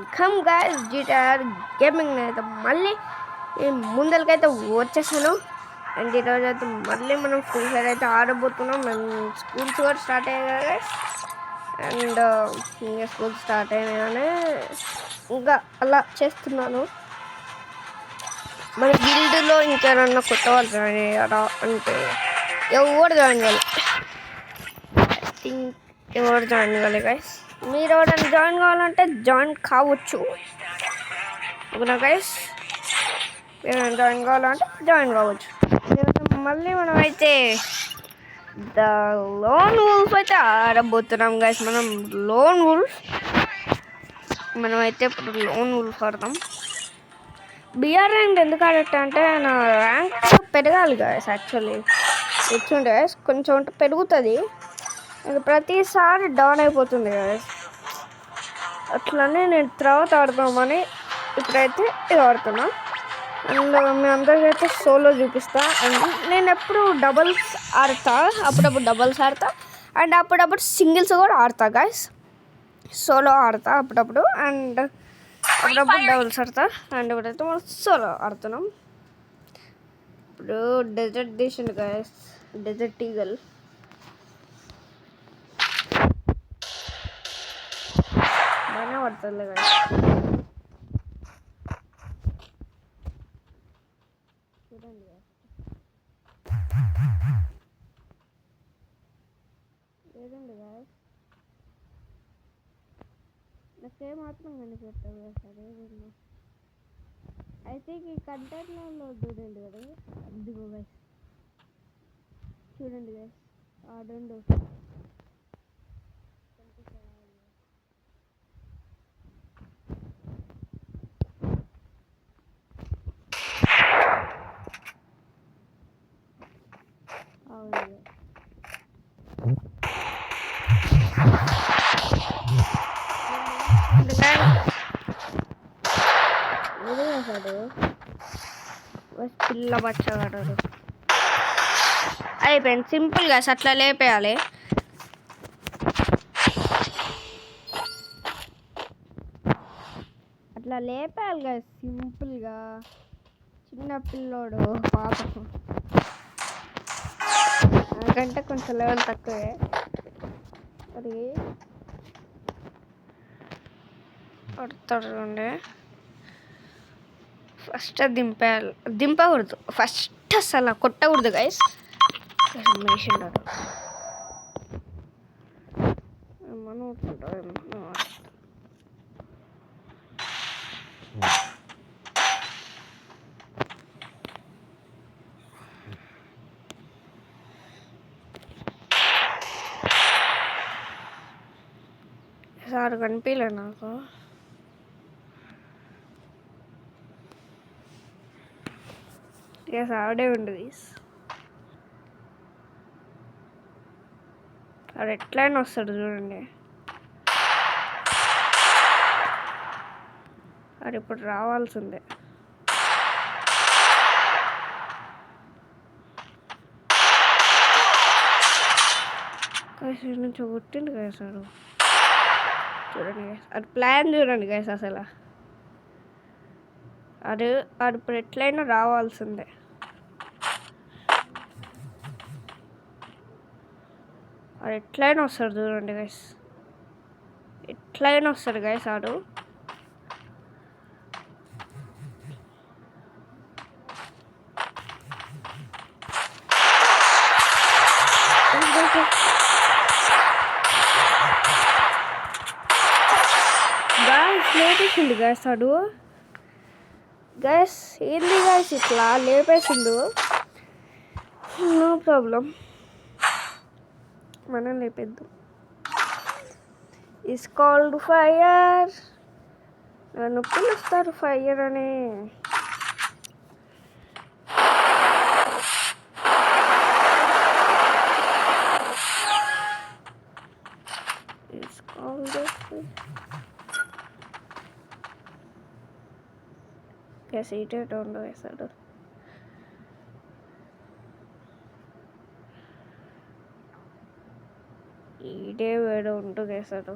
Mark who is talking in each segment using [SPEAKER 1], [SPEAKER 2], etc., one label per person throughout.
[SPEAKER 1] Welcome guys GTR gaming అయితే మళ్ళీ ముందరికైతే వచ్చేసాను. అండ్ ఈరోజు అయితే మళ్ళీ మనం ఫ్రీ ఫైర్ అయితే ఆడబోతున్నాం. మేము స్కూల్స్ కూడా స్టార్ట్ అయ్యాయి గైస్. అండ్ ఇంకా స్కూల్ స్టార్ట్ అయినాయనే ఇంకా అలా చేస్తున్నాను. మన గిల్డ్లో ఇంకెవరన్నా కొత్త వాళ్ళు జాయిన్ అయ్యారా అంటే ఎవరు జాయిన్ కావాలి. ఐ థింక్ ఎవరు జాయిన్ కావాలి గైస్. మీరు ఎవరైనా జాయిన్ కావాలంటే జాయిన్ కావచ్చు ఓకేనా గైస్. ఎవరైనా జాయిన్ కావాలంటే జాయిన్ కావచ్చు. మళ్ళీ మనం అయితే ద లోన్ వుల్ఫ్ అయితే ఆడబోతున్నాం గైస్. మనం లోన్ వుల్ఫ్ మనమైతే ఇప్పుడు లోన్ వుల్ఫ్ ఆడతాం. బిఆర్ ర్యాంక్ ఎందుకు ఆడటం అంటే నా ర్యాంక్ పెరగాలి గైస్. యాక్చువల్లీ తెచ్చుండే గైస్ కొంచెం పెరుగుతుంది, ప్రతిసారి డౌన్ అయిపోతుంది గైస్. అట్లనే నేను తర్వాత ఆడదామని ఇప్పుడైతే ఇది ఆడుతున్నా. అండ్ మీ అందరికైతే సోలో చూపిస్తా. అండ్ నేను ఎప్పుడు డబల్స్ ఆడతా, అప్పుడప్పుడు డబల్స్ ఆడతా, అండ్ అప్పుడప్పుడు సింగిల్స్ కూడా ఆడతా గైస్. సోలో ఆడతా అప్పుడప్పుడు, అండ్ అప్పుడప్పుడు డబల్స్ ఆడతా. అండ్ ఇప్పుడైతే మనం సోలో ఆడుతున్నాం. ఇప్పుడు డెజర్ట్ తీసిండు గైస్, డెజర్ట్ ఈగల్. బాగానే పడుతుంది గైస్. చూడండి లేదండి గాయస్, నాకే మాత్రం కనిపెట్టావు కదా సరే. అయితే ఈ కంటైనర్లో చూడండి కదా, అదిగో గైస్ చూడండి గైస్ ఆడండు. పిల్ల బచ్చగాడు అయిపోయింది. సింపుల్గా అట్లా లేపేయాలి. అట్లా లేపేయాలి కదా సింపుల్గా. చిన్న పిల్లోడు పాపం, నాకంటే కొంచెం లెవెల్ తక్కువే. అది పడుతుండే ఫస్ట్ దింపకూడదు. ఫస్ట్ అసలు కొట్టకూడదు గైస్. మేషిండారు మనం సార్ కనిపించలే నాకు. ఆడే ఉండదు అది ఎట్లయినా వస్తాడు చూడండి. అది ఇప్పుడు రావాల్సిందే. కాశీ నుంచి కొట్టిండు గైస్ వాడు. చూడండి గైస్ అది ప్లాన్ చూడండి గైస్. అసలు అది ఇప్పుడు ఎట్లయినా రావాల్సిందే. అది ఎట్లయినా వస్తాడు చూడండి గైస్, ఎట్లయినా వస్తాడు గైస్ ఆడు. లేపేసిండు గ్యాస్ ఆడు. గ్యాస్ ఏంది గ్యాస్ ఇట్లా లేపేసిండు. నో ప్రాబ్లం, మనం లేపేద్దాం. Is called fire. నన్ను పిలుస్తారు ఫైర్ అని. ఇస్ కాల్డ్ సీటెడ్ ఉండు వేసాడు. ఈడే వేడు ఉంటూ వేసాడు.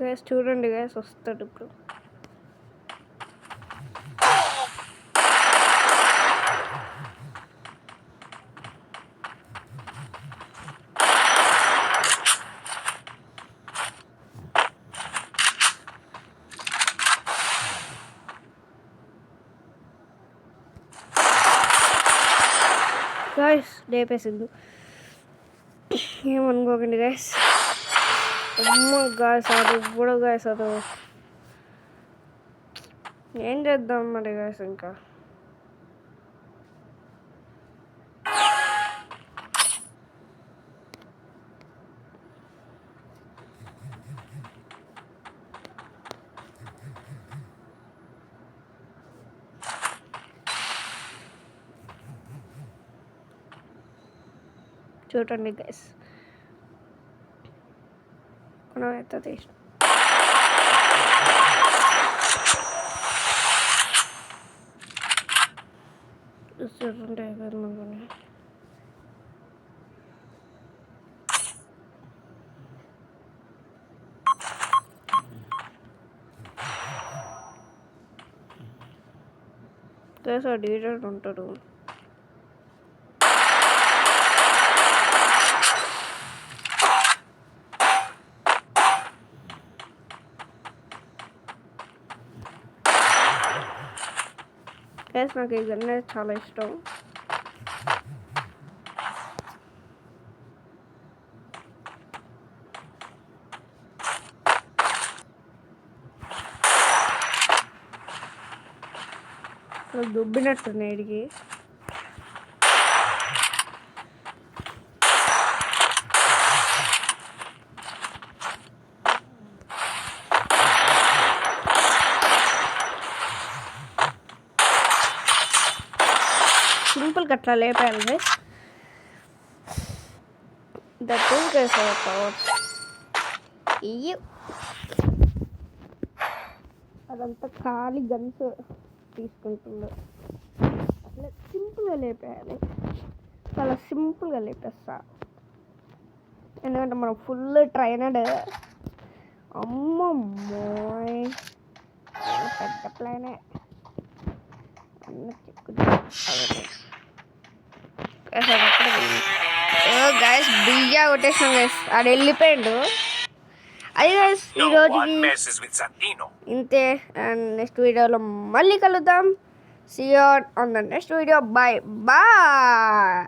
[SPEAKER 1] గైస్ చూడండి గైస్ వస్తాడు ఇప్పుడు. గైస్ లేపేసిండు, ఏమనుకోకండి గైస్. అమ్మ గాయస్ అది కూడా గాయస్ అది ఏం చేద్దాం మరి గాయస్. ఇంకా చూడండి గైస్ మనం ఎంత తీసిన చూడండి మనకునే గైస్ ఆ డీడర్ ఉంటాడు. గైస్ నాకు ఈ గన్ చాలా ఇష్టం. దుబ్బినట్టుంది ఇడికి. సింపుల్ అట్లా లేపాలి guys. That is guys our power. అదంతా ఖాళీ గన్స్ తీసుకుంటుండే. అట్లా సింపుల్గా లేపేయాలి, చాలా సింపుల్గా లేపేస్తా. ఎందుకంటే మనం ఫుల్ ట్రైనడ్. అమ్మమ్మోయ్ పెద్ద ప్లానే అన్న గైస్ బియ్యా కొట్టేసాం గైస్. ఆడు వెళ్ళిపోయాడు. అది గైస్ ఈరోజుకి ఇంతే. అండ్ నెక్స్ట్ వీడియోలో మళ్ళీ కలుద్దాం. See you on the next video. Bye bye.